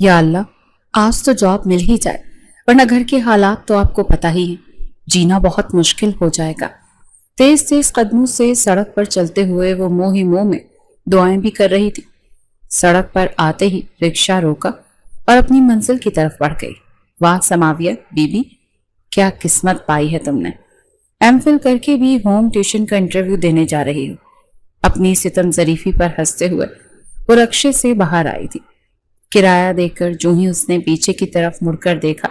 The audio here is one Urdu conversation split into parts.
یا اللہ، آج تو جاب مل ہی جائے، ورنہ گھر کے حالات تو آپ کو پتہ ہی ہیں، جینا بہت مشکل ہو جائے گا۔ تیز تیز قدموں سے سڑک پر چلتے ہوئے وہ منہ ہی منہ میں دعائیں بھی کر رہی تھی۔ سڑک پر آتے ہی رکشہ روکا اور اپنی منزل کی طرف بڑھ گئی۔ واہ سماویہ بی بی، کیا قسمت پائی ہے تم نے، ایم فل کر کے بھی ہوم ٹیوشن کا انٹرویو دینے جا رہی ہو۔ اپنی ستم ظریفی پر ہنستے ہوئے وہ رکشے سے باہر آئی تھی۔ کرایہ دے کر جو ہی اس نے پیچھے کی طرف مڑ کر دیکھا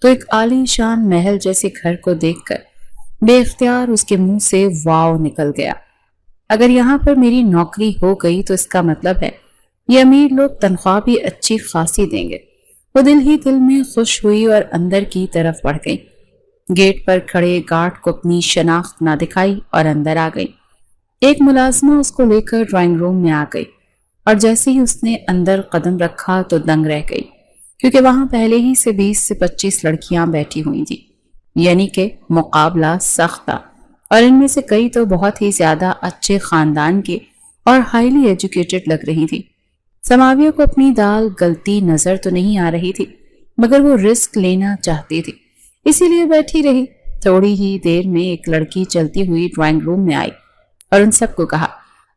تو ایک عالی شان محل جیسے گھر کو دیکھ کر بے اختیار اس کے منہ سے واو نکل گیا۔ اگر یہاں پر میری نوکری ہو گئی تو اس کا مطلب ہے یہ امیر لوگ تنخواہ بھی اچھی خاصی دیں گے۔ وہ دل ہی دل میں خوش ہوئی اور اندر کی طرف بڑھ گئی۔ گیٹ پر کھڑے گارڈ کو اپنی شناخت نہ دکھائی اور اندر آ گئی۔ ایک ملازمہ اس کو لے کر ڈرائنگ روم میں آ گئی اور جیسے ہی اس نے اندر قدم رکھا تو دنگ رہ گئی، کیونکہ وہاں پہلے ہی سے 20 سے 25 لڑکیاں بیٹھی ہوئی تھیں، یعنی کہ مقابلہ سخت تھا، اور ان میں سے کئی تو بہت ہی زیادہ اچھے خاندان کے اور ہائیلی ایجوکیٹڈ لگ رہی تھی۔ سماویہ کو اپنی دال گلتی نظر تو نہیں آ رہی تھی، مگر وہ رسک لینا چاہتی تھی، اسی لیے بیٹھی رہی۔ تھوڑی ہی دیر میں ایک لڑکی چلتی ہوئی ڈرائنگ روم میں آئی اور ان سب کو کہا،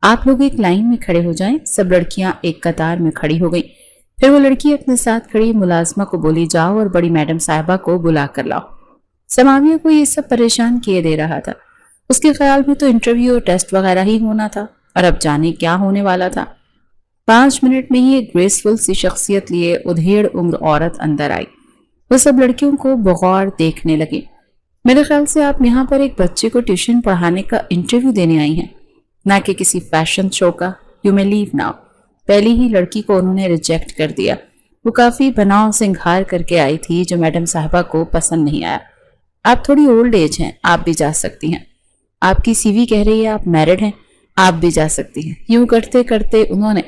آپ لوگ ایک لائن میں کھڑے ہو جائیں۔ سب لڑکیاں ایک قطار میں کھڑی ہو گئیں۔ پھر وہ لڑکی اپنے ساتھ کھڑی ملازمہ کو بولی، جاؤ اور بڑی میڈم صاحبہ کو بلا کر لاؤ۔ سماویہ کو یہ سب پریشان کیے دے رہا تھا۔ اس کے خیال میں تو انٹرویو اور ٹیسٹ وغیرہ ہی ہونا تھا، اور اب جانے کیا ہونے والا تھا۔ 5 منٹ میں ہی ایک گریسفل سی شخصیت لیے ادھیڑ عمر عورت اندر آئی۔ وہ سب لڑکیوں کو بغور دیکھنے لگی۔ میرے خیال سے آپ یہاں پر ایک بچے کو ٹیوشن پڑھانے کا انٹرویو دینے آئی ہیں، نہ کہ کسی فیشن شو کا۔ یو میں لیو ناؤ۔ پہلی ہی لڑکی کو انہوں نے ریجیکٹ کر دیا۔ وہ کافی بناؤ سنگھار کر کے آئی تھی جو میڈم صاحبہ کو پسند نہیں آیا۔ آپ تھوڑی اولڈ ایج ہیں، آپ بھی جا سکتی ہیں۔ آپ کی سی وی کہہ رہی ہے آپ میرڈ ہیں، آپ بھی جا سکتی ہیں۔ یوں کرتے کرتے انہوں نے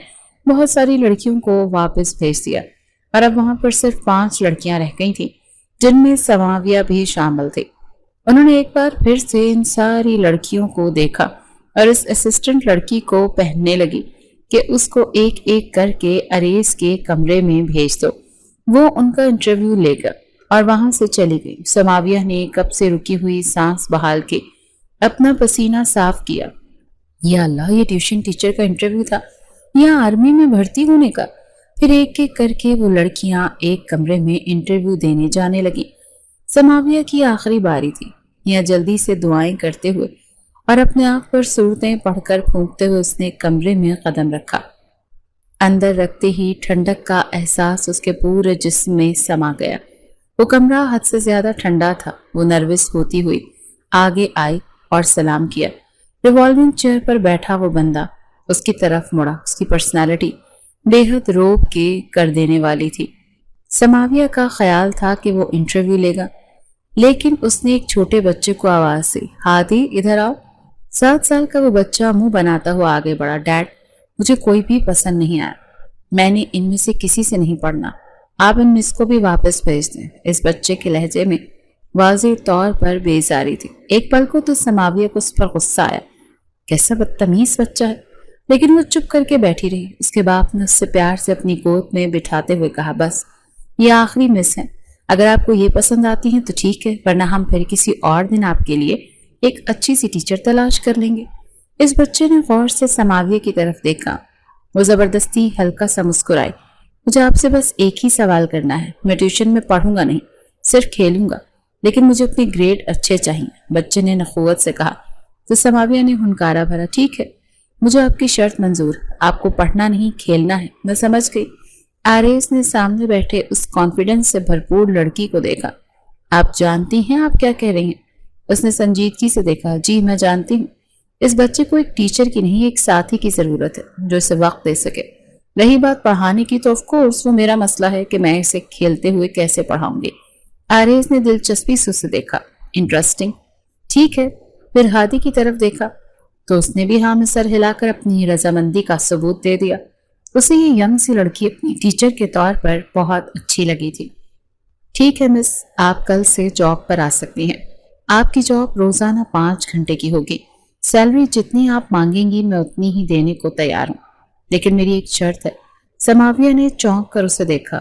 بہت ساری لڑکیوں کو واپس بھیج دیا، اور اب وہاں پر صرف 5 لڑکیاں رہ گئی تھیں، جن میں سماویہ بھی شامل تھی۔ انہوں نے ایک بار پھر سے ان ساری لڑکیوں کو دیکھا اور اس اسسٹنٹ لڑکی کو پہننے لگی کہ اس کو ایک ایک کر کے اریز کے کمرے میں بھیج دو، وہ ان کا انٹرویو لے گا، اور وہاں سے چلی گئی۔ سماویہ نے کب سے رکی ہوئی سانس بحال کے اپنا پسینہ صاف کیا۔ یا اللہ، یہ ٹیوشن ٹیچر کا انٹرویو تھا یا آرمی میں بھرتی ہونے کا؟ پھر ایک ایک کر کے وہ لڑکیاں ایک کمرے میں انٹرویو دینے جانے لگی۔ سماویہ کی آخری باری تھی۔ یا جلدی سے دعائیں کرتے ہوئے اور اپنے آپ پر صورتیں پڑھ کر پھونکتے ہوئے اس نے کمرے میں قدم رکھا۔ اندر رکھتے ہی ٹھنڈک کا احساس اس کے پورے جسم میں سما گیا۔ وہ کمرہ حد سے زیادہ ٹھنڈا تھا۔ وہ نروس ہوتی ہوئی آگے آئی اور سلام کیا۔ ریوالونگ چیئر پر بیٹھا وہ بندہ اس کی طرف مڑا۔ اس کی پرسنالٹی بے حد روب کے کر دینے والی تھی۔ سماویہ کا خیال تھا کہ وہ انٹرویو لے گا، لیکن اس نے ایک چھوٹے بچے کو آواز دی، ہادی ادھر آؤ۔ 7 سال کا وہ بچہ منہ بناتا ہوا آگے بڑھا، ڈیڈ مجھے کوئی بھی پسند نہیں آیا، میں نے ان میں سے کسی سے نہیں پڑھنا، آپ ان مس کو بھی واپس بھیج دیں۔ اس بچے کے لہجے میں واضح طور پر بیزاری تھی۔ ایک پل کو تو سماویہ کو اس پر غصہ آیا، کیسا بدتمیز بچہ ہے، لیکن وہ چپ کر کے بیٹھی رہی۔ اس کے باپ نے اس سے پیار سے اپنی گود میں بٹھاتے ہوئے کہا، بس یہ آخری مس ہے، اگر آپ کو یہ پسند آتی ہیں تو ٹھیک ہے، ورنہ ہم پھر کسی اور دن آپ کے لیے ایک اچھی سی ٹیچر تلاش کر لیں گے۔ اس بچے نے غور سے سماویہ کی طرف دیکھا۔ وہ زبردستی ہلکا سا مسکرائی، مجھے آپ سے بس ایک ہی سوال کرنا ہے، میں ٹیوشن میں پڑھوں گا نہیں، صرف کھیلوں گا، لیکن مجھے اپنے گریڈ اچھے چاہیے۔ بچے نے نخوت سے کہا تو سماویہ نے ہنکارا بھرا، ٹھیک ہے، مجھے آپ کی شرط منظور، آپ کو پڑھنا نہیں کھیلنا ہے، میں سمجھ گئی۔ آریس نے سامنے بیٹھے اس کانفیڈنس سے بھرپور لڑکی کو دیکھا۔ آپ جانتی ہیں آپ کیا کہہ رہی ہیں؟ اس نے سنجیدگی سے دیکھا، جی میں جانتی ہوں، اس بچے کو ایک ٹیچر کی نہیں ایک ساتھی کی ضرورت ہے جو اسے وقت دے سکے۔ رہی بات پڑھانے کی تو آف کورس وہ میرا مسئلہ ہے کہ میں اسے کھیلتے ہوئے کیسے پڑھاؤں گی۔ آریس نے دلچسپی سے اسے دیکھا، انٹرسٹنگ، ٹھیک ہے۔ پھر ہادی کی طرف دیکھا تو اس نے بھی ہاں میں سر ہلا کر اپنی رضامندی کا ثبوت دے دیا۔ اسے یہ ینگ سی لڑکی اپنی ٹیچر کے طور پر بہت اچھی لگی تھی۔ ٹھیک ہے مس، آپ کل سے جاب پر آ سکتی ہیں۔ آپ کی جاب روزانہ 5 گھنٹے کی ہوگی، سیلری جتنی آپ مانگیں گی میں اتنی ہی دینے کو تیار ہوں، لیکن میری ایک شرط ہے۔ سماویہ نے چونک کر اسے دیکھا،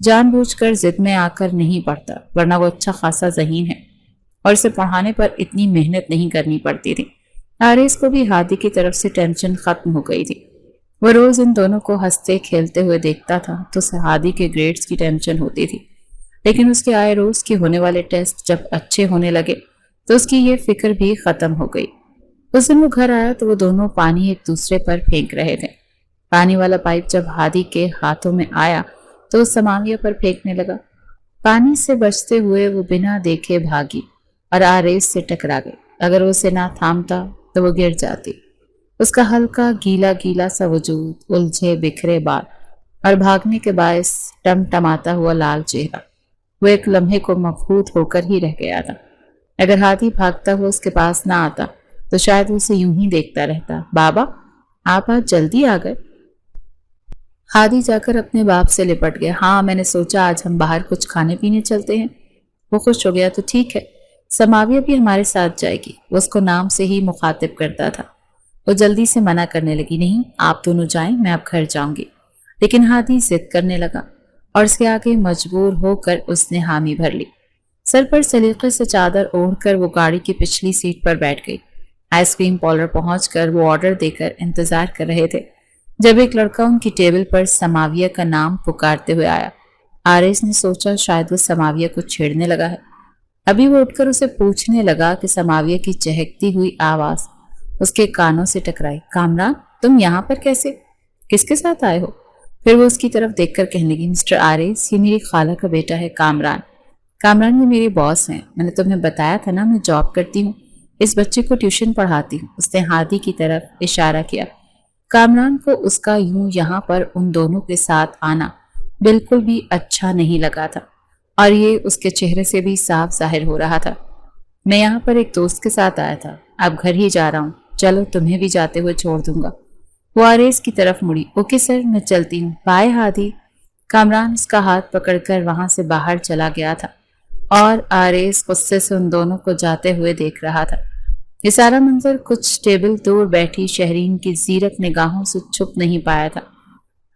جان بوجھ کر ضد میں آ کر نہیں پڑھتا، ورنہ وہ اچھا خاصا ذہین ہے اور اسے پڑھانے پر اتنی محنت نہیں کرنی پڑتی تھی۔ حارث کو بھی ہادی کی طرف سے ٹینشن ختم ہو گئی تھی۔ وہ روز ان دونوں کو ہنستے کھیلتے ہوئے دیکھتا تھا تو اسے ہادی کے گریڈز کی ٹینشن ہوتی تھی، لیکن اس کے آئے روز کے ہونے والے ٹیسٹ جب اچھے ہونے لگے تو اس کی یہ فکر بھی ختم ہو گئی۔ اس دن وہ گھر آیا تو وہ دونوں پانی ایک دوسرے پر پھینک رہے تھے۔ پانی والا پائپ جب ہادی کے ہاتھوں میں آیا تو وہ سماویہ پر پھینکنے لگا۔ پانی سے بچتے ہوئے وہ بنا دیکھے بھاگی اور آریز سے ٹکرا گئی۔ اگر وہ اسے نہ تھامتا تو وہ گر جاتی۔ اس کا ہلکا گیلا گیلا سا وجود، الجھے بکھرے بال اور بھاگنے کے باعث ٹمٹماتا ہوا لال چہرہ، وہ ایک لمحے کو مبہوت ہو کر ہی رہ گیا تھا۔ اگر ہادی بھاگتا ہوا اس کے پاس نہ آتا تو شاید وہ اسے یوں ہی دیکھتا رہتا۔ بابا، آپ آج جلدی آ گئے؟ ہادی جا کر اپنے باپ سے لپٹ گیا۔ ہاں، میں نے سوچا آج ہم باہر کچھ کھانے پینے چلتے ہیں۔ وہ خوش ہو گیا۔ تو ٹھیک ہے، سماویہ بھی ہمارے ساتھ جائے گی۔ وہ اس کو نام سے ہی مخاطب کرتا تھا۔ وہ جلدی سے منع کرنے لگی۔ نہیں، آپ دونوں جائیں، میں اب گھر جاؤں گی۔ لیکن ہادی ضد کرنے لگا اور اس کے آگے مجبور ہو کر اس نے حامی بھر لی۔ سر پر سلیقے سے چادر اوڑھ کر وہ گاڑی کی پچھلی سیٹ پر بیٹھ گئی۔ آئس کریم پارلر پہنچ کر وہ آرڈر دے کر انتظار کر رہے تھے جب ایک لڑکا ان کی ٹیبل پر سماویہ کا نام پکارتے ہوئے آیا۔ آریز نے سوچا شاید وہ سماویہ کو چھیڑنے لگا ہے۔ ابھی وہ اٹھ کر اسے پوچھنے لگا کہ سماویہ کی چہکتی ہوئی آواز اس کے کانوں سے ٹکرائی۔ کامران، تم یہاں پر کیسے؟ کس کے ساتھ آئے ہو؟ پھر وہ اس کی طرف دیکھ کر کہنے لگی، مسٹر آریز، یہ میری خالہ کا بیٹا ہے کامران۔ کامران یہ میرے باس ہیں۔ میں نے تمہیں بتایا تھا نا میں جاب کرتی ہوں، اس بچے کو ٹیوشن پڑھاتی ہوں۔ اس نے ہادی کی طرف اشارہ کیا۔ کامران کو اس کا یوں یہاں پر ان دونوں کے ساتھ آنا بالکل بھی اچھا نہیں لگا تھا، اور یہ اس کے چہرے سے بھی صاف ظاہر ہو رہا تھا۔ میں یہاں پر ایک دوست کے ساتھ آیا تھا، اب گھر ہی جا رہا ہوں، چلو تمہیں بھی جاتے ہوئے چھوڑ دوں گا۔ وہ آریز کی طرف مڑی۔ اوکے سر، میں چلتی ہوں، بائے ہادی۔ کامران اس کا ہاتھ پکڑ کر وہاں سے باہر چلا گیا تھا اور آریز غصے سے ان دونوں کو جاتے ہوئے دیکھ رہا تھا۔ یہ سارا منظر کچھ ٹیبل دور بیٹھی شہرین کی زیرک نگاہوں سے چھپ نہیں پایا تھا۔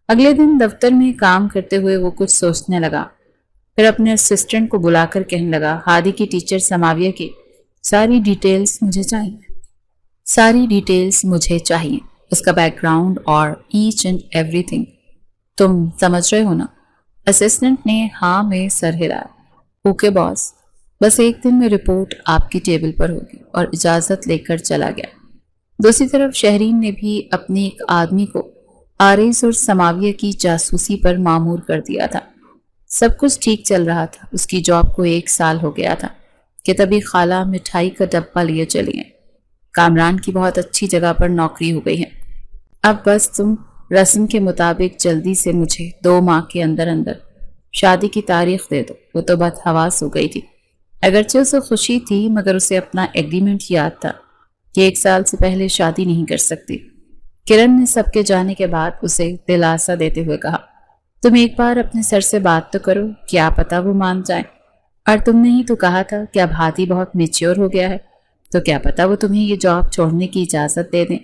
اگلے دن دفتر میں کام کرتے ہوئے وہ کچھ سوچنے لگا، پھر اپنے اسسٹنٹ کو بلا کر کہنے لگا، ہادی کی ٹیچر سماویہ کی ساری ڈیٹیلز مجھے چاہیے، اس کا بیک گراؤنڈ اور ایچ اینڈ ایوری تھنگ۔ تم سمجھ رہے ہو نا؟ اسسٹنٹ نے ہاں میں سر ہلایا۔ اوکے باس، بس ایک دن میں رپورٹ آپ کی ٹیبل پر ہوگی، اور اجازت لے کر چلا گیا۔ دوسری طرف شہرین نے بھی اپنے ایک آدمی کو آریز اور سماویہ کی جاسوسی پر مامور کر دیا تھا۔ سب کچھ ٹھیک چل رہا تھا۔ اس کی جاب کو 1 سال ہو گیا تھا کہ تبھی خالہ مٹھائی کا ڈبہ لیے چلی گئیں۔ کامران کی بہت اچھی جگہ پر نوکری ہو گئی ہے، اب بس تم رسم کے مطابق جلدی سے مجھے 2 ماہ کے اندر شادی کی تاریخ دے دو۔ وہ تو بد حواس ہو گئی تھی۔ اگرچہ اسے خوشی تھی مگر اسے اپنا ایگریمنٹ یاد تھا کہ 1 سال سے پہلے شادی نہیں کر سکتی۔ کرن نے سب کے جانے کے بعد اسے دلاسا دیتے ہوئے کہا، تم ایک بار اپنے سر سے بات تو کرو، کیا پتا وہ مان جائیں۔ اور تم نے ہی تو کہا تھا کہ اب ہادی بہت میچیور ہو گیا ہے، تو کیا پتا وہ تمہیں یہ جاب چھوڑنے کی اجازت دے دیں۔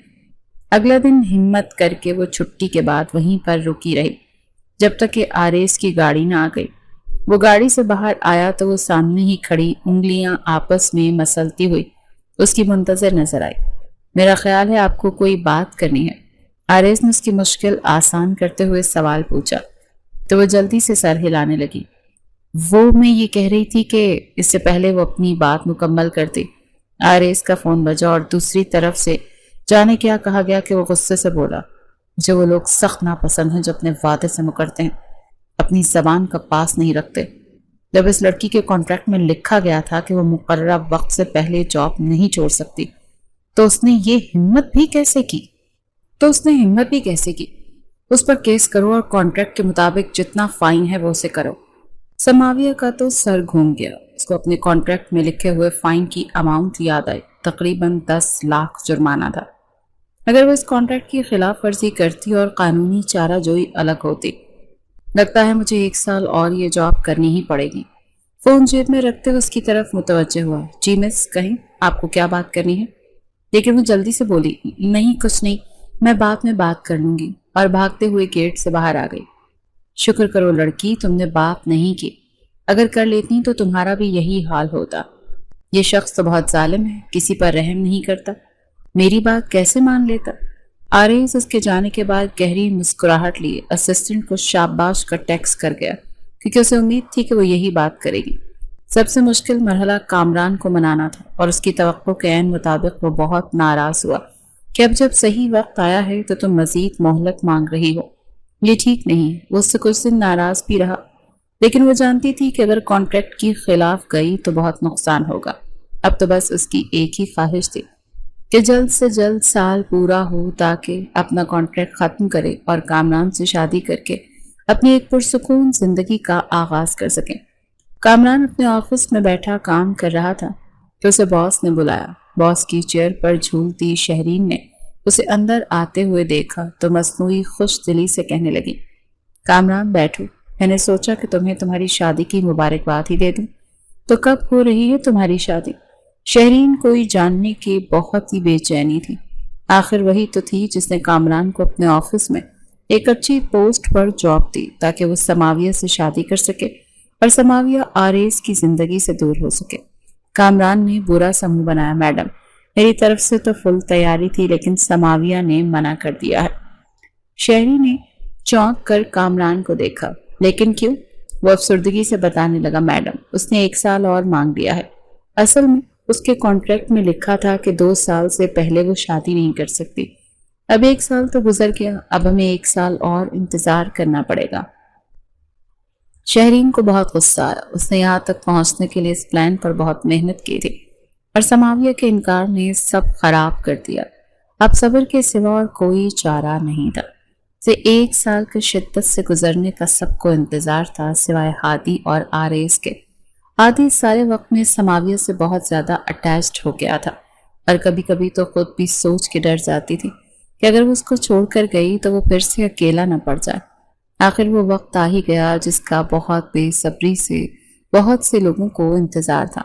اگلا دن ہمت کر کے وہ چھٹی کے بعد وہیں پر رکی رہی جب تک کہ آریز کی گاڑی نہ آ گئی۔ وہ گاڑی سے باہر آیا تو وہ سامنے ہی کھڑی انگلیاں آپس میں مسلتی ہوئی اس کی منتظر نظر آئی۔ میرا خیال ہے آپ کو کوئی بات کرنی ہے، آریز نے اس کی مشکل آسان کرتے ہوئے سوال پوچھا تو وہ جلدی سے سر ہلانے لگی۔ وہ میں یہ کہہ رہی تھی کہ اس سے پہلے وہ اپنی بات مکمل کرتی، آریز کا فون بجا اور دوسری طرف سے جانے کیا کہا گیا کہ وہ غصے سے بولا، مجھے وہ لوگ سخت ناپسند ہیں جو اپنے وعدے سے مکرتے ہیں، اپنی زبان کا پاس نہیں رکھتے۔ جب اس لڑکی کے کانٹریکٹ میں لکھا گیا تھا کہ وہ مقررہ وقت سے پہلے جاب نہیں چھوڑ سکتی تو اس نے ہمت بھی کیسے کی؟ اس پر کیس کرو اور کانٹریکٹ کے مطابق جتنا فائن ہے وہ اسے کرو۔ سماویہ کا تو سر گھوم گیا۔ اس کو اپنے کانٹریکٹ میں لکھے ہوئے فائن کی اماؤنٹ یاد آئی، تقریباً 10 لاکھ جرمانہ تھا۔ اگر وہ اس کانٹریکٹ کی خلاف ورزی کرتی اور قانونی چارہ جوئی الگ ہوتی، لگتا ہے مجھے 1 سال اور یہ جاب کرنی ہی پڑے گی۔ فون جیب میں رکھتے اس کی طرف متوجہ ہوا۔ جی مس، کہیں آپ کو کیا بات کرنی ہے؟ لیکن وہ جلدی سے بولی، نہیں کچھ نہیں، میں بعد میں بات کر لوں گی، اور بھاگتے ہوئے گیٹ سے باہر آ گئی۔ شکر کرو لڑکی تم نے باپ نہیں کی، اگر کر لیتی تو تمہارا بھی یہی حال ہوتا۔ یہ شخص تو بہت ظالم ہے، کسی پر رحم نہیں کرتا، میری بات کیسے مان لیتا؟ آریز اس کے جانے کے بعد گہری مسکراہٹ لیے اسسٹنٹ کو شاباش کا ٹیکس کر گیا، کیونکہ اسے امید تھی کہ وہ یہی بات کرے گی۔ سب سے مشکل مرحلہ کامران کو منانا تھا، اور اس کی توقع کے عین مطابق وہ بہت ناراض ہوا کہ اب جب صحیح وقت آیا ہے تو تم مزید مہلت مانگ رہی ہو۔ یہ ٹھیک نہیں۔ وہ اس سے کچھ دن ناراض بھی رہا، لیکن وہ جانتی تھی کہ اگر کانٹریکٹ کی خلاف گئی تو بہت نقصان ہوگا۔ اب تو بس اس کی ایک ہی خواہش تھی کہ جلد سے جلد سال پورا ہو تاکہ اپنا کانٹریکٹ ختم کرے اور کامران سے شادی کر کے اپنی ایک پرسکون زندگی کا آغاز کر سکیں۔ کامران اپنے آفس میں بیٹھا کام کر رہا تھا کہ اسے باس نے بلایا۔ باس کی چیئر پر جھولتی شہرین نے اسے اندر آتے ہوئے دیکھا تو مصنوعی خوش دلی سے کہنے لگی، کامران بیٹھو، میں نے سوچا کہ تمہیں تمہاری شادی کی مبارکباد ہی دے دوں۔ تو کب ہو رہی ہے تمہاری شادی؟ شہرین کوئی جاننے کی بہت ہی بے چینی تھی۔ آخر وہی تو تھی جس نے کامران کو اپنے آفس میں ایک اچھی پوسٹ پر جاب دی تاکہ وہ سماویہ سے شادی کر سکے اور سماویہ آریز کی زندگی سے دور ہو سکے۔ کامران نے برا سا منہ بنایا، میڈم میری طرف سے تو فل تیاری تھی، لیکن سماویہ نے منع کر دیا ہے۔ شہری نے چونک کر کامران کو دیکھا، لیکن کیوں؟ وہ افسردگی سے بتانے لگا، میڈم اس نے 1 سال اور مانگ لیا ہے۔ اصل میں اس کے کانٹریکٹ میں لکھا تھا کہ 2 سال سے پہلے وہ شادی نہیں کر سکتی۔ اب 1 سال تو گزر گیا، اب ہمیں 1 سال اور انتظار کرنا پڑے گا۔ شہرین کو بہت غصہ آیا۔ اس نے یہاں تک پہنچنے کے لیے اس پلان پر بہت محنت کی تھی، اور سماویہ کے انکار نے سب خراب کر دیا۔ اب صبر کے سوا اور کوئی چارہ نہیں تھا۔ 1 سال کے شدت سے گزرنے کا سب کو انتظار تھا سوائے ہادی اور آریز کے۔ ہادی سارے وقت میں سماویہ سے بہت زیادہ اٹیچڈ ہو گیا تھا، اور کبھی کبھی تو خود بھی سوچ کے ڈر جاتی تھی کہ اگر وہ اس کو چھوڑ کر گئی تو وہ پھر سے اکیلا نہ پڑ جائے۔ آخر وہ وقت آ ہی گیا جس کا بہت بے صبری سے بہت سے لوگوں کو انتظار تھا۔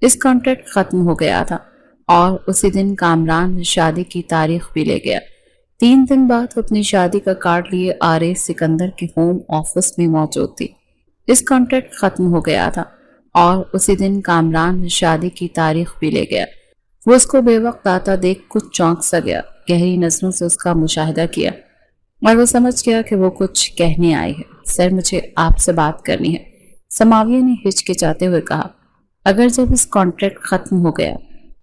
اس کانٹریکٹ ختم ہو گیا تھا، اور اسی دن کامران شادی کی تاریخ بھی لے گیا۔ 3 دن بعد اپنی شادی کا کارڈ لیے آریز سکندر کے ہوم آفس میں موجود تھی۔ اس کانٹریکٹ ختم ہو گیا تھا، اور اسی دن کامران شادی کی تاریخ بھی لے گیا۔ وہ اس کو بے وقت آتا دیکھ کچھ چونک سا گیا، گہری نظروں سے اس کا مشاہدہ کیا، اور وہ سمجھ گیا کہ وہ کچھ کہنے آئی ہے۔ سر مجھے آپ سے بات کرنی ہے، سماویہ نے ہچکچاتے ہوئے کہا۔ اگر جب اس کانٹریکٹ ختم ہو گیا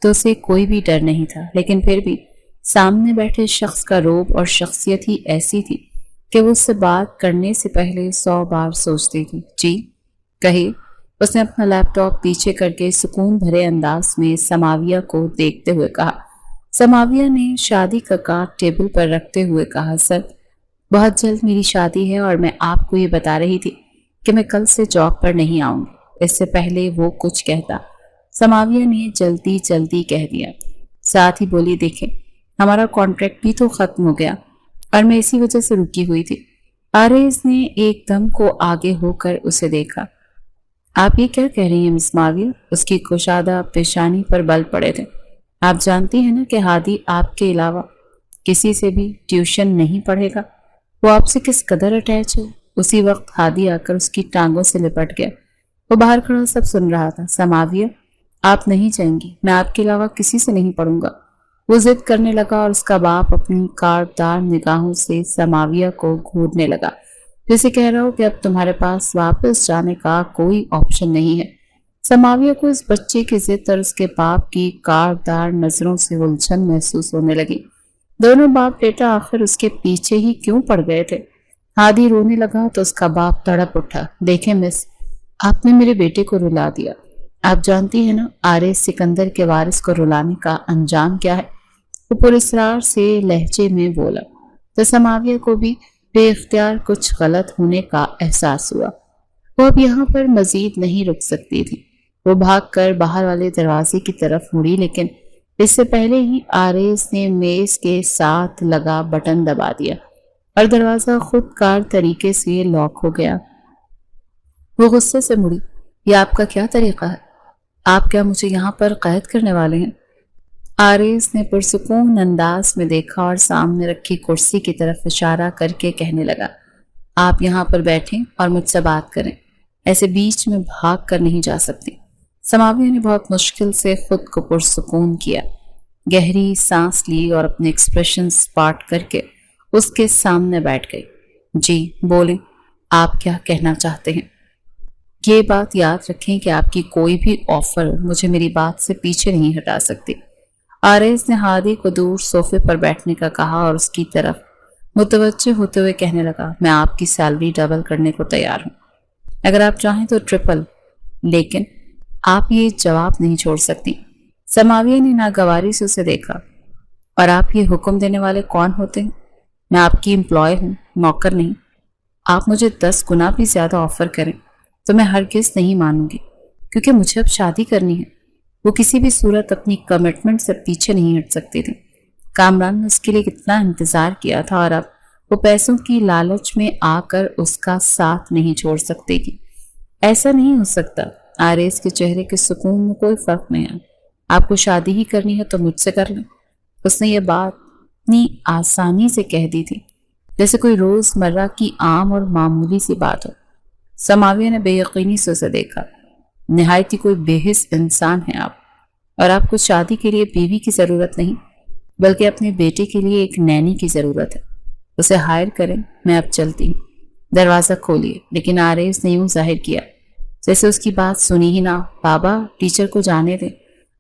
تو اسے کوئی بھی ڈر نہیں تھا، لیکن پھر بھی سامنے بیٹھے شخص کا روب اور شخصیت ہی ایسی تھی کہ وہ اس سے بات کرنے سے پہلے 100 بار سوچتی تھی۔ جی کہیے، اس نے اپنا لیپ ٹاپ پیچھے کر کے سکون بھرے انداز میں سماویہ کو دیکھتے ہوئے کہا۔ سماویہ نے شادی کا کارڈ ٹیبل پر رکھتے ہوئے کہا، سر بہت جلد میری شادی ہے، اور میں آپ کو یہ بتا رہی تھی کہ میں کل سے جاب پر نہیں آؤں گی۔ اس سے پہلے وہ کچھ کہتا، سماویہ نے جلدی جلدی کہہ دیا، ساتھ ہی بولی، دیکھیں ہمارا کانٹریکٹ بھی تو ختم ہو گیا، اور میں اسی وجہ سے رکی ہوئی تھی۔ آریز نے ایک دم کو آگے ہو کر اسے دیکھا۔ آپ یہ کیا کہہ رہی ہیں مس ماویہ؟ اس کی کشادہ پیشانی پر بل پڑے تھے۔ آپ جانتی ہیں نا کہ ہادی آپ کے علاوہ کسی سے بھی ٹیوشن نہیں پڑھے گا، وہ آپ سے کس قدر اٹیچ ہے۔ اسی وقت ہادی آ کر اس کی ٹانگوں سے لپٹ گیا۔ وہ باہر کھڑا سب سن رہا تھا۔ سماویہ آپ نہیں جائیں گی، میں آپ کے علاوہ کسی سے نہیں پڑھوں گا۔ وہ ضد کرنے لگا، اور اس کا باپ اپنی کاردار نگاہوں سے سماویہ کو گھورنے لگا، جیسے کہہ رہا ہو کہ اب تمہارے پاس واپس جانے کا کوئی آپشن نہیں ہے۔ سماویہ کو اس بچے کی ضد اور اس کے باپ کی کاردار نظروں سے الجھن محسوس ہونے لگی۔ دونوں باپ بیٹا آخر اس کے پیچھے ہی کیوں پڑ گئے تھے؟ ہادی رونے لگا تو اس کا باپ تڑپ اٹھا، دیکھیں مس، آپ نے میرے بیٹے کو رلا دیا۔ آپ جانتی ہیں نا آریز سکندر کے وارث کو رلانے کا انجام کیا ہے؟ وہ پراسرار سے لہجے میں بولا تو سماویہ کو بھی بے اختیار کچھ غلط ہونے کا احساس ہوا۔ وہ اب یہاں پر مزید نہیں رک سکتی تھی۔ وہ بھاگ کر باہر والے دروازے کی طرف مڑی، لیکن اس سے پہلے ہی آریز نے میز کے ساتھ لگا بٹن دبا دیا، اور دروازہ خود کار طریقے سے لاک ہو گیا۔ وہ غصے سے مڑی، یہ آپ کا کیا طریقہ ہے؟ آپ کیا مجھے یہاں پر قید کرنے والے ہیں؟ آریز نے پرسکون انداز میں دیکھا اور سامنے رکھی کرسی کی طرف اشارہ کر کے کہنے لگا، آپ یہاں پر بیٹھیں اور مجھ سے بات کریں، ایسے بیچ میں بھاگ کر نہیں جا سکتی۔ سماویہ نے بہت مشکل سے خود کو پرسکون کیا، گہری سانس لی اور اپنے ایکسپریشنز پارٹ کر کے اس کے سامنے بیٹھ گئی۔ جی بولیں، آپ کیا کہنا چاہتے ہیں؟ یہ بات یاد رکھیں کہ آپ کی کوئی بھی آفر مجھے میری بات سے پیچھے نہیں ہٹا سکتی۔ آریز نے ہادی کو دور صوفے پر بیٹھنے کا کہا اور اس کی طرف متوجہ ہوتے ہوئے کہنے لگا، میں آپ کی سیلری ڈبل کرنے کو تیار ہوں، اگر آپ چاہیں تو ٹرپل، لیکن آپ یہ جواب نہیں چھوڑ سکتی۔ سماویہ نے ناگواری سے اسے دیکھا، اور آپ یہ حکم دینے والے کون ہوتے ہیں؟ میں آپ کی امپلائی ہوں، نوکر نہیں۔ آپ مجھے 10 گنا بھی زیادہ آفر کریں تو میں ہرگز نہیں مانوں گی، کیونکہ مجھے اب شادی کرنی ہے۔ وہ کسی بھی صورت اپنی کمٹمنٹ سے پیچھے نہیں ہٹ سکتی تھی۔ کامران نے اس کے لیے کتنا انتظار کیا تھا، اور اب وہ پیسوں کی لالچ میں آ کر اس کا ساتھ نہیں چھوڑ سکتے گی۔ ایسا نہیں ہو سکتا۔ آریز کے چہرے کے سکون میں کوئی فرق نہیں ہے۔ آپ کو شادی ہی کرنی ہے تو مجھ سے کر لیں۔ اس نے یہ بات اتنی آسانی سے کہہ دی تھی جیسے کوئی روز مرہ کی عام اور معمولی سی بات ہو۔ سماویہ نے بے یقینی سے اسے دیکھا۔ نہایت ہی کوئی بے حس انسان ہے آپ، اور آپ کو شادی کے لیے بیوی کی ضرورت نہیں، بلکہ اپنے بیٹے کے لیے ایک نینی کی ضرورت ہے۔ اسے ہائر کریں، میں اب چلتی ہوں۔ دروازہ کھولیے، لیکن آریز نے یوں ظاہر کیا جیسے اس کی بات سنی ہی نہ۔ بابا، ٹیچر کو جانے دیں،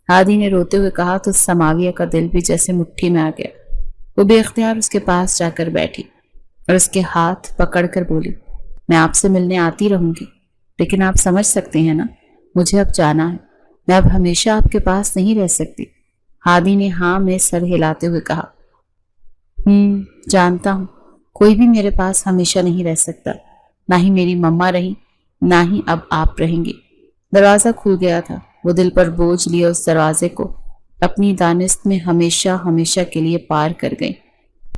ہادی نے روتے ہوئے کہا تو سماویہ کا دل بھی جیسے مٹھی میں آ گیا۔ وہ بے اختیار اس کے پاس جا کر بیٹھی اور اس کے ہاتھ پکڑ کر بولی، میں آپ سے ملنے آتی رہوں گی، لیکن آپ سمجھ سکتے ہیں نا، مجھے اب جانا ہے، میں اب ہمیشہ آپ کے پاس نہیں رہ سکتی۔ ہادی نے ہاں میں سر ہلاتے ہوئے کہا، جانتا ہوں، کوئی بھی میرے پاس ہمیشہ نہیں رہ سکتا، نہ ہی میری مما رہی، نہ ہی اب آپ رہیں گی۔ دروازہ کھل گیا تھا۔ وہ دل پر بوجھ لیے اس دروازے کو اپنی دانست میں ہمیشہ ہمیشہ کے لیے پار کر گئی۔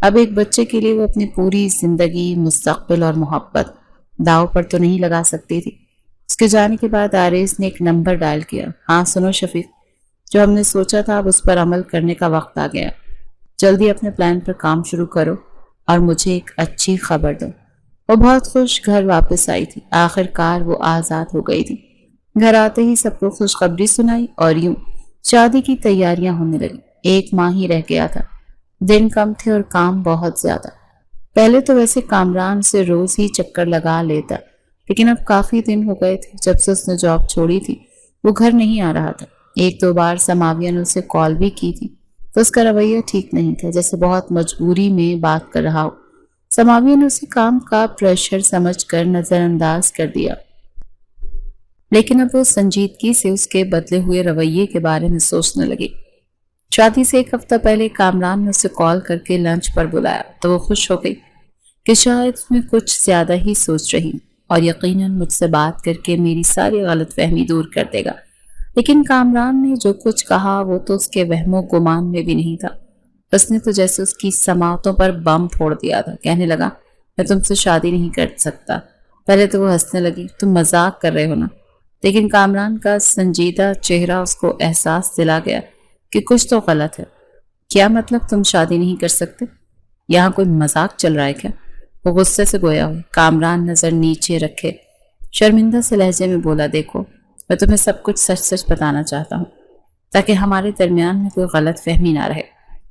اب ایک بچے کے لیے وہ اپنی پوری زندگی، مستقبل اور محبت داؤ پر تو نہیں لگا سکتی تھی۔ اس کے جانے کے بعد آریز نے ایک نمبر ڈائل کیا۔ ہاں سنو شفیق، جو ہم نے سوچا تھا اب اس پر عمل کرنے کا وقت آ گیا۔ جلدی اپنے پلان پر کام شروع کرو اور مجھے ایک اچھی خبر دو۔ وہ بہت خوش گھر واپس آئی تھی۔ آخر کار وہ آزاد ہو گئی تھی۔ گھر آتے ہی سب کو خوشخبری سنائی اور یوں شادی کی تیاریاں ہونے لگی۔ 1 ماہ ہی رہ گیا تھا، دن کم تھے اور کام بہت زیادہ۔ پہلے تو ویسے کامران سے روز ہی چکر لگا لیتا، لیکن اب کافی دن ہو گئے تھے جب سے اس نے جاب چھوڑی تھی، وہ گھر نہیں آ رہا تھا۔ 1-2 بار سماویہ نے اسے کال بھی کی تھی تو اس کا رویہ ٹھیک نہیں تھا، جیسے بہت مجبوری میں بات کر رہا ہو۔ سماویہ نے اسے کام کا پریشر سمجھ کر نظر انداز کر دیا، لیکن اب وہ سنجیدگی سے اس کے بدلے ہوئے رویے کے بارے میں سوچنے لگی۔ شادی سے 1 ہفتہ پہلے کامران نے اسے کال کر کے لنچ پر بلایا تو وہ خوش ہو گئی کہ شاید میں کچھ زیادہ ہی سوچ رہی ہوں اور یقیناً مجھ سے بات کر کے میری ساری غلط فہمی دور کر دے گا۔ لیکن کامران نے جو کچھ کہا وہ تو اس کے وہم و گمان میں بھی نہیں تھا۔ اس نے تو جیسے اس کی سماعتوں پر بم پھوڑ دیا تھا۔ کہنے لگا، میں تم سے شادی نہیں کر سکتا۔ پہلے تو وہ ہنسنے لگی، تم مذاق کر رہے ہو نا؟ لیکن کامران کا سنجیدہ چہرہ اس کو احساس دلا گیا کہ کچھ تو غلط ہے۔ کیا مطلب تم شادی نہیں کر سکتے؟ یہاں کوئی مذاق چل رہا ہے کیا؟ وہ غصے سے گویا ہوئے۔ کامران نظر نیچے رکھے شرمندہ سے لہجے میں بولا، دیکھو میں تمہیں سب کچھ سچ سچ بتانا چاہتا ہوں تاکہ ہمارے درمیان میں کوئی غلط فہمی نہ رہے۔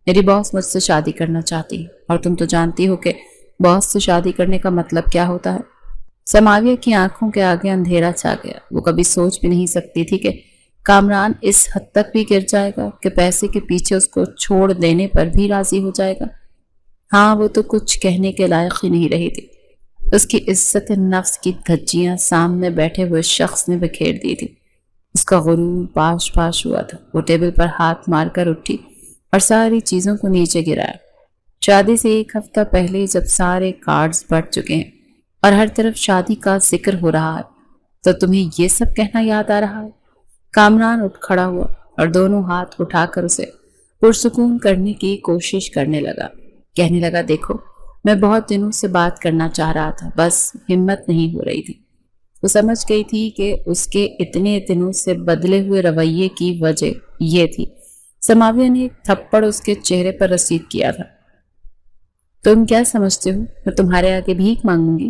میری باس مجھ سے شادی کرنا چاہتی ہے، اور تم تو جانتی ہو کہ باس سے شادی کرنے کا مطلب کیا ہوتا ہے۔ سماویہ کی آنکھوں کے آگے اندھیرا چھا گیا۔ وہ کبھی سوچ بھی نہیں سکتی تھی کہ کامران اس حد تک بھی گر جائے گا کہ پیسے کے پیچھے اس کو چھوڑ دینے پر بھی راضی ہو جائے گا۔ ہاں وہ تو کچھ کہنے کے لائق ہی نہیں رہی تھی۔ اس کی عزت نفس کی دھجیاں سامنے بیٹھے ہوئے شخص نے بکھیر دی تھی۔ اس کا غرور پاش پاش ہوا تھا۔ وہ ٹیبل پر ہاتھ مار کر اٹھی اور ساری چیزوں کو نیچے گرایا۔ شادی سے 1 ہفتہ پہلے جب سارے کارڈز بٹ چکے ہیں اور ہر طرف شادی کا ذکر ہو رہا ہے تو تمہیں یہ سب کہنا یاد آ رہا ہے؟ کامران اٹھ کھڑا ہوا اور دونوں ہاتھ اٹھا کر اسے پرسکون کرنے کی کوشش کرنے لگا۔ کہنے لگا، دیکھو میں بہت دنوں سے بات کرنا چاہ رہا تھا، بس ہمت نہیں ہو رہی تھی۔ وہ سمجھ گئی تھی کہ اس کے اتنے دنوں سے بدلے ہوئے رویے کی وجہ یہ تھی۔ سماویہ نے ایک تھپڑ اس کے چہرے پر رسید کیا تھا۔ تم کیا سمجھتے ہو میں تمہارے آگے بھیک مانگوں گی؟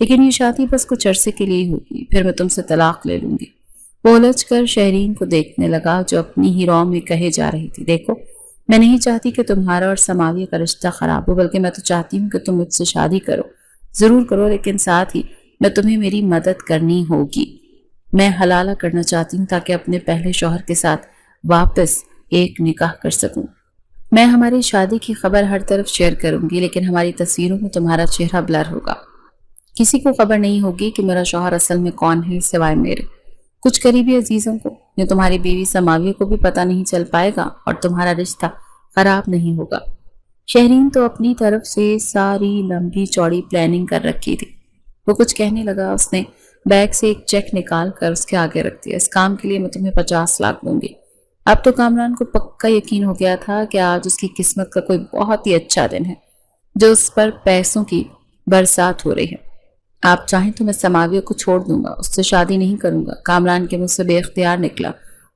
لیکن یہ شادی بس کچھ عرصے کے لیے ہی ہوگی، پھر میں تم سے طلاق لے لوں گی۔ وہ الجھ کر شہرین کو دیکھنے لگا جو اپنی ہی رو میں کہے جا رہی تھی، دیکھو میں نہیں چاہتی کہ تمہارا اور سماویہ کا رشتہ خراب ہو، بلکہ میں تو چاہتی ہوں کہ تم مجھ سے شادی کرو، ضرور کرو، لیکن ساتھ ہی میں تمہیں میری مدد کرنی ہوگی۔ میں حلالہ کرنا چاہتی ہوں تاکہ اپنے پہلے شوہر کے ساتھ واپس ایک نکاح کر سکوں۔ میں ہماری شادی کی خبر ہر طرف شیئر کروں گی، لیکن ہماری تصویروں میں تمہارا چہرہ بلر ہوگا۔ کسی کو خبر نہیں ہوگی کہ میرا شوہر اصل میں کون ہے سوائے میرے۔ کچھ قریبی عزیزوں کو یا تمہاری بیوی سماویہ کو بھی پتہ نہیں چل پائے گا اور تمہارا رشتہ خراب نہیں ہوگا۔ شہرین تو اپنی طرف سے ساری لمبی چوڑی پلاننگ کر رکھی تھی۔ وہ کچھ کہنے لگا، اس نے بیگ سے ایک چیک نکال کر اس کے آگے رکھ دیا۔ اس کام کے لیے میں تمہیں 50 لاکھ دوں گی۔ اب تو کامران کو پکا یقین ہو گیا تھا کہ آج اس کی قسمت کا کوئی بہت ہی اچھا دن ہے جو اس پر پیسوں کی برسات ہو رہی ہے۔ آپ چاہیں تو میں سماویہ کو چھوڑ دوں گا، اس سے شادی نہیں کروں گا۔ کامران کے منہ سے بے اختیار نکلا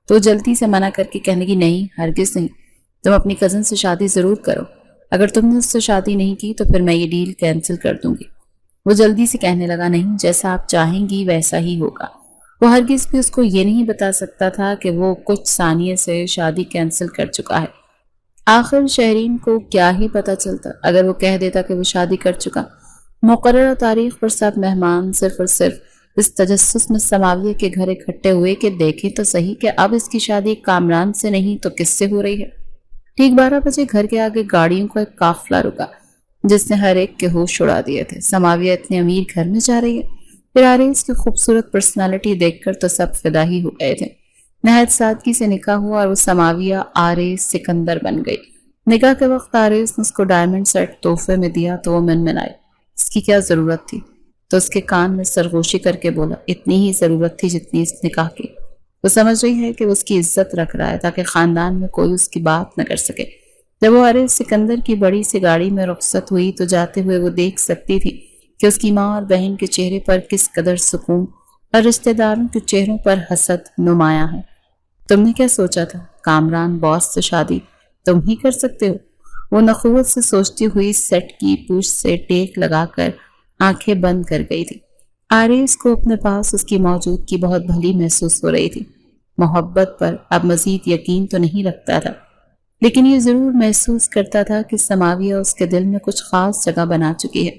تو جلدی سے منع کر کے کہنے لگی، نہیں ہرگز نہیں، تم اپنی کزن سے شادی ضرور کرو۔ اگر تم نے اس سے شادی نہیں کی تو پھر میں یہ ڈیل کینسل کر دوں گی۔ وہ جلدی سے کہنے لگا، نہیں، جیسا آپ چاہیں گی ویسا ہی ہوگا۔ وہ ہرگز بھی اس کو یہ نہیں بتا سکتا تھا کہ وہ کچھ ثانیے سے شادی کینسل کر چکا ہے۔ آخر شہرین کو کیا ہی پتا چلتا اگر وہ کہہ دیتا کہ وہ شادی کر چکا۔ مقررہ تاریخ پر سب مہمان صرف اور صرف اس تجسس میں سماویہ کے گھر اکٹھے ہوئے کہ دیکھیں تو صحیح کہ اب اس کی شادی کامران سے نہیں تو کس سے ہو رہی ہے۔ ٹھیک 12 بجے گھر کے آگے گاڑیوں کا ایک قافلہ رکا جس نے ہر ایک کے ہوش اڑا دیے تھے۔ سماویہ اتنے امیر گھر میں جا رہی ہے۔ پھر آریز کی خوبصورت پرسنالٹی دیکھ کر تو سب فدا ہی ہو گئے تھے۔ نہایت سادگی سے نکاح ہوا اور وہ سماویہ آریز سکندر بن گئی۔ نکاح کے وقت آریز نے اس کو ڈائمنڈ سیٹ تحفے میں دیا تو وہ منمنائی، اس کی کیا ضرورت تھی؟ تو اس کے کان میں سرگوشی کر کے بولا، اتنی ہی ضرورت تھی جتنی اس نکاح کی۔ وہ سمجھ رہی ہے کہ وہ اس کی عزت رکھ رہا ہے تاکہ خاندان میں کوئی اس کی بات نہ کر سکے۔ جب وہ آریز سکندر کی بڑی سی گاڑی میں رخصت ہوئی تو جاتے ہوئے وہ دیکھ سکتی تھی کہ اس کی ماں اور بہن کے چہرے پر کس قدر سکون اور رشتہ داروں کے چہروں پر حسد نمایاں ہے۔ تم نے کیا سوچا تھا؟ کامران باس سے شادی تم ہی کر سکتے ہو؟ وہ نخوت سے سوچتی ہوئی سیٹ کی پوچھ سے ٹیک لگا کر آنکھیں بند کر گئی تھی۔ آریز کو اپنے پاس اس کی موجودگی بہت بھلی محسوس ہو رہی تھی۔ محبت پر اب مزید یقین تو نہیں رکھتا تھا، لیکن یہ ضرور محسوس کرتا تھا کہ سماویہ اس کے دل میں کچھ خاص جگہ بنا چکی ہے۔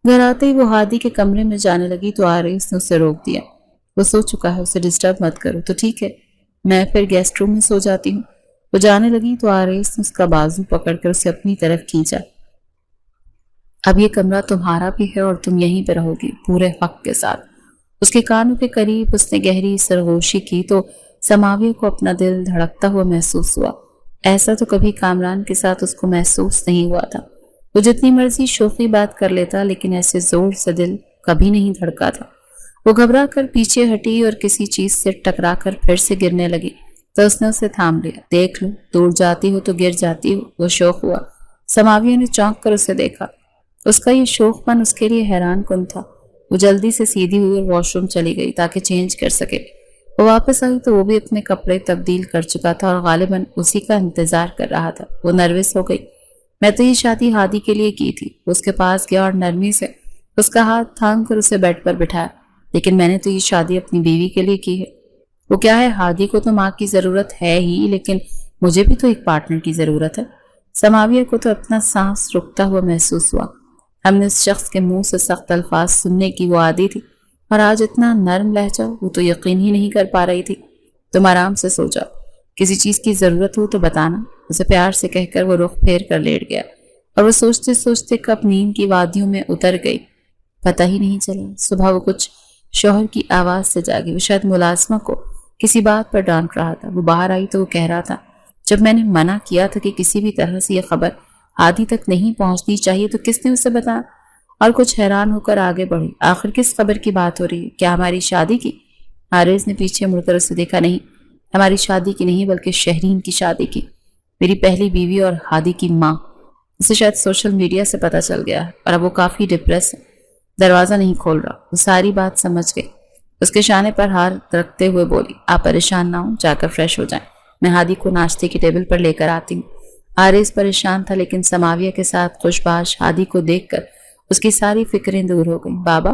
گھر آتے ہی وہ ہادی کے کمرے میں جانے لگی تو آریز نے اسے روک دیا۔ وہ سو چکا ہے، اسے ڈسٹرب مت کرو۔ تو ٹھیک ہے، میں پھر گیسٹ روم میں سو جاتی ہوں۔ وہ جانے لگی تو آریز نے اس کا بازو پکڑ کر اسے اپنی طرف کھینچا۔ اب یہ کمرہ تمہارا بھی ہے اور تم یہیں پہ رہو گی پورے حق کے ساتھ۔ اس کے کانوں کے قریب اس نے گہری سرگوشی کی تو سماویہ کو اپنا دل دھڑکتا ہوا محسوس ہوا۔ ایسا تو کبھی کامران کے ساتھ اس کو محسوس نہیں ہوا تھا۔ وہ جتنی مرضی شوخی بات کر لیتا لیکن ایسے زور سے دل کبھی نہیں دھڑکا تھا۔ وہ گھبرا کر پیچھے ہٹی اور کسی چیز سے ٹکرا کر پھر سے گرنے لگی تو اس نے اسے تھام لیا۔ دیکھ لو، دور جاتی ہو تو گر جاتی ہو، وہ شوق ہوا۔ سماویہ نے چونک کر اسے دیکھا۔ اس کا یہ شوق پن اس کے لیے حیران کن تھا۔ وہ جلدی سے سیدھی ہوئی اور واش روم چلی گئی تاکہ چینج کر سکے۔ وہ واپس آئی تو وہ بھی اپنے کپڑے تبدیل کر چکا تھا اور غالباً اسی کا انتظار کر رہا تھا۔ وہ نروس ہو گئی۔ میں تو یہ شادی ہادی کے لیے کی تھی۔ اس کے پاس گیا اور نرمی سے اس کا ہاتھ تھام کر اسے بیڈ پر بٹھایا۔ لیکن میں نے تو یہ شادی اپنی بیوی کے لیے کی ہے۔ وہ کیا ہے، ہادی کو تو ماں کی ضرورت ہے ہی، لیکن مجھے بھی تو ایک پارٹنر کی ضرورت ہے۔ سماویہ کو تو اپنا سانس رکتا ہوا محسوس ہوا۔ ہم نے اس شخص کے منہ سے سخت الفاظ سننے کی وہ عادی تھی اور آج اتنا نرم لہجہ وہ تو یقین ہی نہیں کر پا رہی تھی۔ تم آرام سے سو جاؤ، کسی چیز کی ضرورت ہو تو بتانا، اسے پیار سے کہہ کر وہ رخ پھیر کر لیٹ گیا اور وہ سوچتے سوچتے کب نیند کی وادیوں میں اتر گئی پتہ ہی نہیں چلا۔ صبح وہ کچھ شوہر کی آواز سے جاگی۔ وہ شاید ملازمہ کو کسی بات پر ڈانٹ رہا تھا۔ وہ باہر آئی تو وہ کہہ رہا تھا، جب میں نے منع کیا تھا کہ کسی بھی طرح سے یہ خبر ہادی تک نہیں پہنچنی چاہیے تو کس نے اسے بتایا؟ اور کچھ حیران ہو کر آگے بڑھی، آخر کس خبر کی بات ہو رہی ہے؟ کیا ہماری شادی کی؟ آریز نے پیچھے مڑ کر اسے دیکھا۔ نہیں، ہماری شادی کی نہیں بلکہ شہرین کی شادی کی، میری پہلی بیوی اور ہادی کی ماں۔ اسے شاید سوشل میڈیا سے پتہ چل گیا ہے اور اب وہ کافی ڈپریس ہے۔ دروازہ نہیں کھول رہا۔ وہ ساری بات سمجھ گئی۔ اس کے شانے پر ہاتھ رکھتے ہوئے بولی، آپ پریشان نہ ہوں، جا کر فریش ہو جائیں، میں ہادی کو ناشتے کی ٹیبل پر لے کر آتی ہوں۔ آریز پریشان تھا لیکن سماویہ کے ساتھ خوش باش ہادی کو دیکھ کر اس کی ساری فکریں دور ہو گئیں۔ بابا،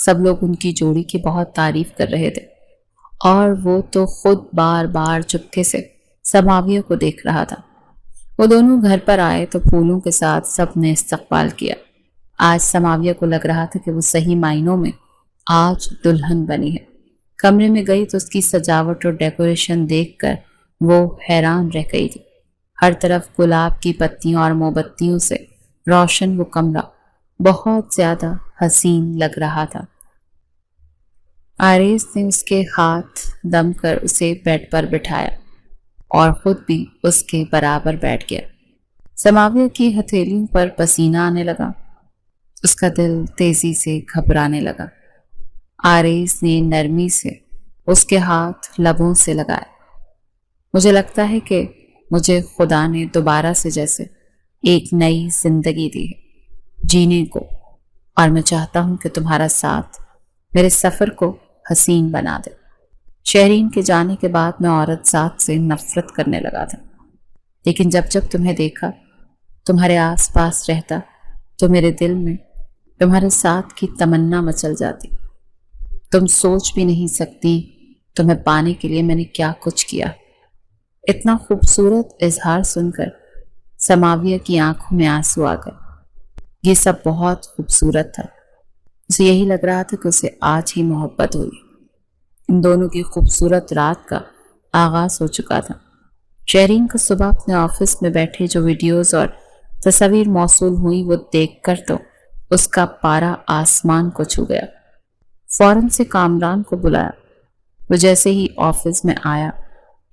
سب لوگ ان کی جوڑی کی بہت تعریف کر رہے تھے اور وہ تو خود بار بار چپکے سے سماویہ کو دیکھ رہا تھا۔ وہ دونوں گھر پر آئے تو پھولوں کے ساتھ سب نے استقبال کیا۔ آج سماویہ کو لگ رہا تھا کہ وہ صحیح معنوں میں آج دلہن بنی ہے۔ کمرے میں گئی تو اس کی سجاوٹ اور ڈیکوریشن دیکھ کر وہ حیران رہ گئی تھی۔ ہر طرف گلاب کی پتیوں اور موم بتیوں سے روشن وہ کمرہ بہت زیادہ حسین لگ رہا تھا۔ آریز نے اس کے ہاتھ دم کر اسے بیڈ پر بٹھایا اور خود بھی اس کے برابر بیٹھ گیا۔ سماویہ کی ہتھیلیوں پر پسینہ آنے لگا۔ اس کا دل تیزی سے گھبرانے لگا۔ آریز نے نرمی سے اس کے ہاتھ لبوں سے لگائے۔ مجھے لگتا ہے کہ مجھے خدا نے دوبارہ سے جیسے ایک نئی زندگی دی ہے جینے کو، اور میں چاہتا ہوں کہ تمہارا ساتھ میرے سفر کو حسین بنا دے۔ شہرین کے جانے کے بعد میں عورت ذات سے نفرت کرنے لگا تھا، لیکن جب جب تمہیں دیکھا، تمہارے آس پاس رہتا، تو میرے دل میں تمہارے ساتھ کی تمنا مچل جاتی۔ تم سوچ بھی نہیں سکتی تمہیں پانے کے لیے میں نے کیا کچھ کیا۔ اتنا خوبصورت اظہار سن کر سماویہ کی آنکھوں میں آنسو آ گئے۔ یہ سب بہت خوبصورت تھا۔ اسے یہی لگ رہا تھا کہ اسے آج ہی محبت ہوئی۔ ان دونوں کی خوبصورت رات کا آغاز ہو چکا تھا۔ شہرین کو صبح اپنے آفس میں بیٹھے جو ویڈیوز اور تصاویر موصول ہوئی وہ دیکھ کر تو اس کا پارا آسمان کو چھو گیا۔ فوراً سے کامران کو بلایا۔ وہ جیسے ہی آفس میں آیا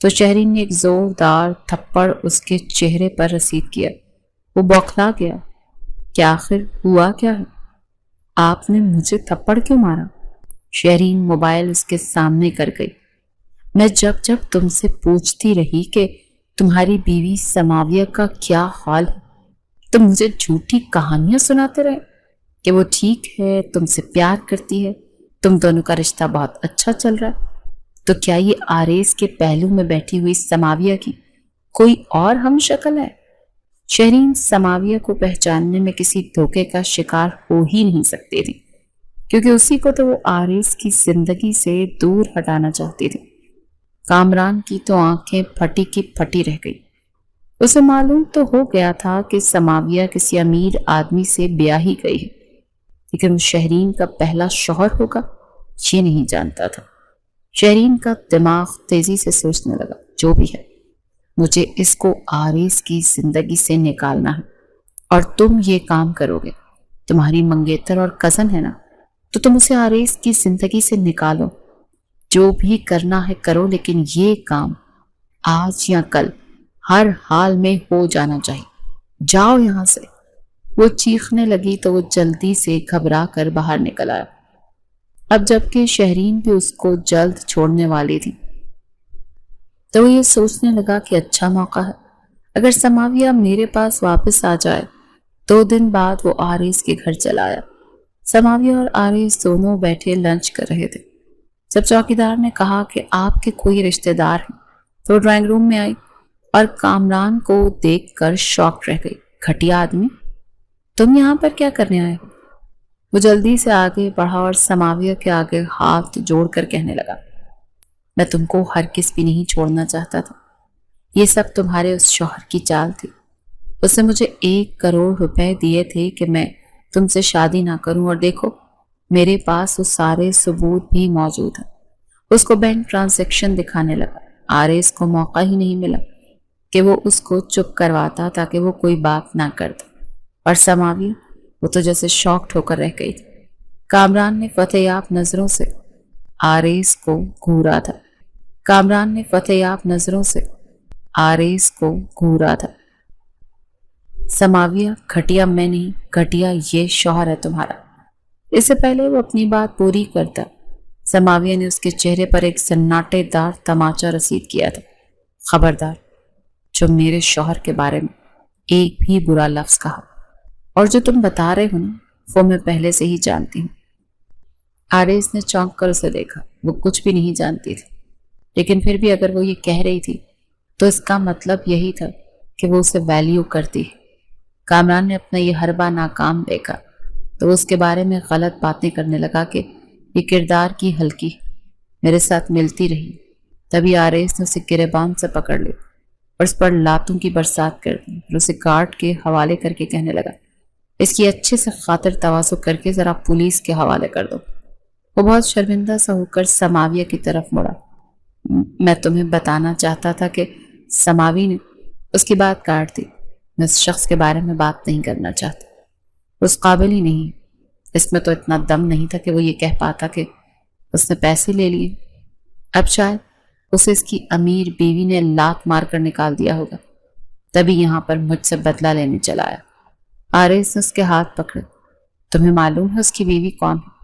تو شہرین نے ایک زوردار تھپڑ اس کے چہرے پر رسید کیا۔ وہ بوکھلا گیا کہ آخر ہوا کیا ہے؟ آپ نے مجھے تھپڑ کیوں مارا؟ شہرین موبائل اس کے سامنے کر گئی۔ میں جب جب تم سے پوچھتی رہی کہ تمہاری بیوی سماویہ کا کیا حال ہے، تم مجھے جھوٹی کہانیاں سناتے رہے کہ وہ ٹھیک ہے، تم سے پیار کرتی ہے، تم دونوں کا رشتہ بہت اچھا چل رہا ہے۔ تو کیا یہ آریز کے پہلو میں بیٹھی ہوئی سماویہ کی کوئی اور ہم شکل ہے؟ شہرین سماویہ کو پہچاننے میں کسی دھوکے کا شکار ہو ہی نہیں سکتی تھی، کیونکہ اسی کو تو وہ آریز کی زندگی سے دور ہٹانا چاہتی تھی۔ کامران کی تو آنکھیں پھٹی کی پھٹی رہ گئی۔ اسے معلوم تو ہو گیا تھا کہ سماویہ کسی امیر آدمی سے بیاہی گئی ہے، لیکن وہ شہرین کا پہلا شوہر ہوگا یہ نہیں جانتا تھا۔ شہرین کا دماغ تیزی سے سوچنے لگا، جو بھی ہے مجھے اس کو آریز کی زندگی سے نکالنا ہے، اور تم یہ کام کرو گے۔ تمہاری منگیتر اور کزن ہے نا، تو تم اسے آریز کی زندگی سے نکالو۔ جو بھی کرنا ہے کرو، لیکن یہ کام آج یا کل ہر حال میں ہو جانا چاہیے۔ جاؤ یہاں سے۔ وہ چیخنے لگی تو وہ جلدی سے گھبرا کر باہر نکل آیا۔ اب جبکہ شہرین بھی اس کو جلد چھوڑنے والی تھی تو وہ یہ سوچنے لگا کہ اچھا موقع ہے، اگر سماویہ میرے پاس واپس آ جائے۔ 2 دن بعد وہ آریز کے گھر چلا آیا۔ سماویہ اور آریز دونوں بیٹھے لنچ کر رہے تھے۔ جب چوکیدار نے کہا کہ آپ کے کوئی رشتہ دار ہیں تو وہ ڈرائنگ روم میں آئی اور کامران کو دیکھ کر شاک رہ گئی۔ گھٹیا آدمی، تم یہاں پر کیا کرنے آئے ہو؟ وہ جلدی سے آگے بڑھا اور سماویہ کے آگے ہاتھ جوڑ کر کہنے لگا، میں تم کو ہرگز بھی نہیں چھوڑنا چاہتا تھا۔ یہ سب تمہارے اس شوہر کی چال تھی۔ اس نے مجھے 1 کروڑ روپے دیے تھے کہ میں تم سے شادی نہ کروں، اور دیکھو میرے پاس وہ سارے ثبوت بھی موجود ہیں۔ اس کو بینک ٹرانزیکشن دکھانے لگا۔ آریز کو موقع ہی نہیں ملا کہ وہ اس کو چپ کرواتا تاکہ وہ کوئی بات نہ کرتا، اور سماویہ وہ تو جیسے شاکڈ ہو کر رہ گئی تھی۔ کامران نے فتح یاب نظروں سے آریز کو گھورا تھا۔ کامران نے فتح یاب نظروں سے آریز کو گھورا تھا۔ سماویہ، گھٹیا میں نہیں، گھٹیا یہ شوہر ہے تمہارا۔ اس سے پہلے وہ اپنی بات پوری کرتا، سماویہ نے اس کے چہرے پر ایک سناٹے دار تماچا رسید کیا تھا۔ خبردار، جو میرے شوہر کے بارے میں ایک بھی برا لفظ کہا، اور جو تم بتا رہے ہو نا وہ میں پہلے سے ہی جانتی ہوں۔ آریز نے چونک کر اسے دیکھا۔ وہ کچھ بھی نہیں جانتی تھی، لیکن پھر بھی اگر وہ یہ کہہ رہی تھی تو اس کا مطلب یہی تھا کہ وہ اسے ویلیو کرتی ہے۔ کامران نے اپنا یہ حربہ ناکام دیکھا تو وہ اس کے بارے میں غلط باتیں کرنے لگا کہ یہ کردار کی ہلکی میرے ساتھ ملتی رہی۔ تبھی آریس نے اسے گریبان سے پکڑ لی اور اس پر لاتوں کی برسات کر دی، اور اسے گارڈ کے حوالے کر کے کہنے لگا، اس کی اچھے سے خاطر تواضع کر کے ذرا پولیس کے حوالے کر دو۔ وہ بہت شرمندہ سا ہو کر سماویہ کی طرف مڑا۔ میں تمہیں بتانا چاہتا تھا کہ سماوی نے اس کی بات کاٹ دی۔ میں اس شخص کے بارے میں بات نہیں کرنا چاہتا، اس قابل ہی نہیں۔ اس میں تو اتنا دم نہیں تھا کہ وہ یہ کہہ پاتا کہ اس نے پیسے لے لیے۔ اب شاید اسے اس کی امیر بیوی نے لات مار کر نکال دیا ہوگا، تبھی یہاں پر مجھ سے بدلہ لینے چلا آیا۔ آریس نے اس کے ہاتھ پکڑے۔ تمہیں معلوم ہے اس کی بیوی کون ہے؟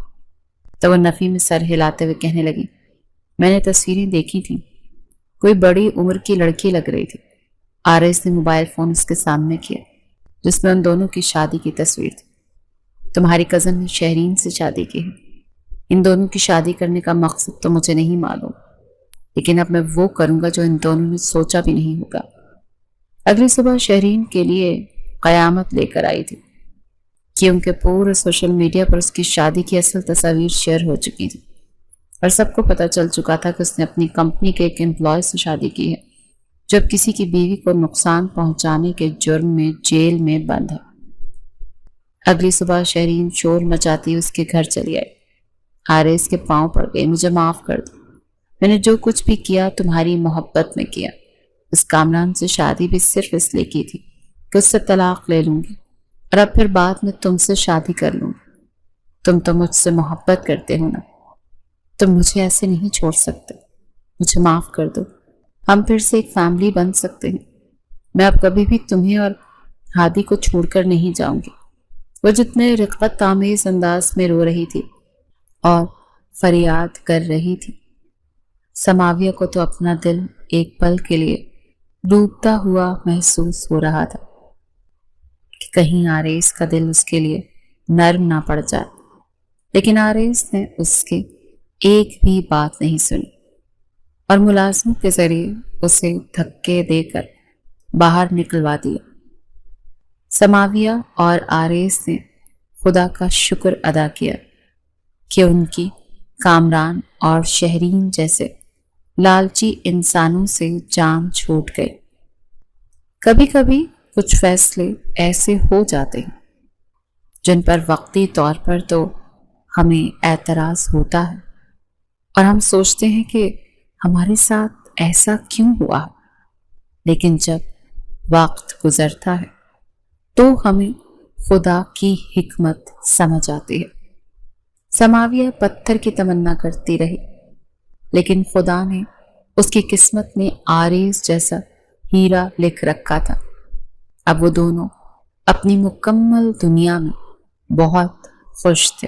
تو وہ نفی میں سر ہلاتے ہوئے کہنے لگی، میں نے تصویریں دیکھی تھیں، کوئی بڑی عمر کی لڑکی لگ رہی تھی۔ آریس نے موبائل فون اس کے سامنے کیا جس میں ان دونوں کی شادی کی تصویر تھی۔ تمہاری کزن نے شہرین سے شادی کی ہے۔ ان دونوں کی شادی کرنے کا مقصد تو مجھے نہیں معلوم، لیکن اب میں وہ کروں گا جو ان دونوں نے سوچا بھی نہیں ہوگا۔ اگلی صبح شہرین کے لیے قیامت لے کر آئی تھی، کیونکہ پورے سوشل میڈیا پر اس کی شادی کی اصل تصاویر شیئر ہو چکی تھی اور سب کو پتہ چل چکا تھا کہ اس نے اپنی کمپنی کے ایک امپلائی سے شادی کی ہے جو اب کسی کی بیوی کو نقصان پہنچانے کے جرم میں جیل میں بند ہے۔ اگلی صبح شہرین شور مچاتی اس کے گھر چلی آئی۔ آریس کے پاؤں پڑ گئی، مجھے معاف کر دو، میں نے جو کچھ بھی کیا تمہاری محبت میں کیا۔ اس کامران سے شادی بھی صرف اس لیے کی تھی کہ اس سے طلاق لے لوں گی اور اب پھر بعد میں تم سے شادی کر لوں گی۔ تم تو مجھ سے محبت کرتے ہو نا، تم مجھے ایسے نہیں چھوڑ سکتے، مجھے معاف کر دو، ہم پھر سے ایک فیملی بن سکتے ہیں۔ میں اب کبھی بھی تمہیں اور ہادی کو چھوڑ کر نہیں جاؤں گی۔ وہ جتنے رقت آمیز انداز میں رو رہی تھی اور فریاد کر رہی تھی، سماویہ کو تو اپنا دل ایک پل کے لیے ڈوبتا ہوا محسوس ہو رہا تھا کہ کہیں آریس کا دل اس کے لیے نرم نہ پڑ جائے، لیکن آریس نے اس کی ایک بھی بات نہیں سنی اور ملازموں کے ذریعے اسے دھکے دے کر باہر نکلوا دیا۔ سماویہ اور آریس نے خدا کا شکر ادا کیا کہ ان کی کامران اور شہرین جیسے لالچی انسانوں سے جان چھوٹ گئے۔ کبھی کبھی کچھ فیصلے ایسے ہو جاتے ہیں جن پر وقتی طور پر تو ہمیں اعتراض ہوتا ہے اور ہم سوچتے ہیں کہ ہمارے ساتھ ایسا کیوں ہوا، لیکن جب وقت گزرتا ہے تو ہمیں خدا کی حکمت سمجھ آتی ہے۔ سماویہ پتھر کی تمنا کرتی رہی، لیکن خدا نے اس کی قسمت میں آریس جیسا ہیرا لکھ رکھا تھا۔ اب وہ دونوں اپنی مکمل دنیا میں بہت خوش تھے۔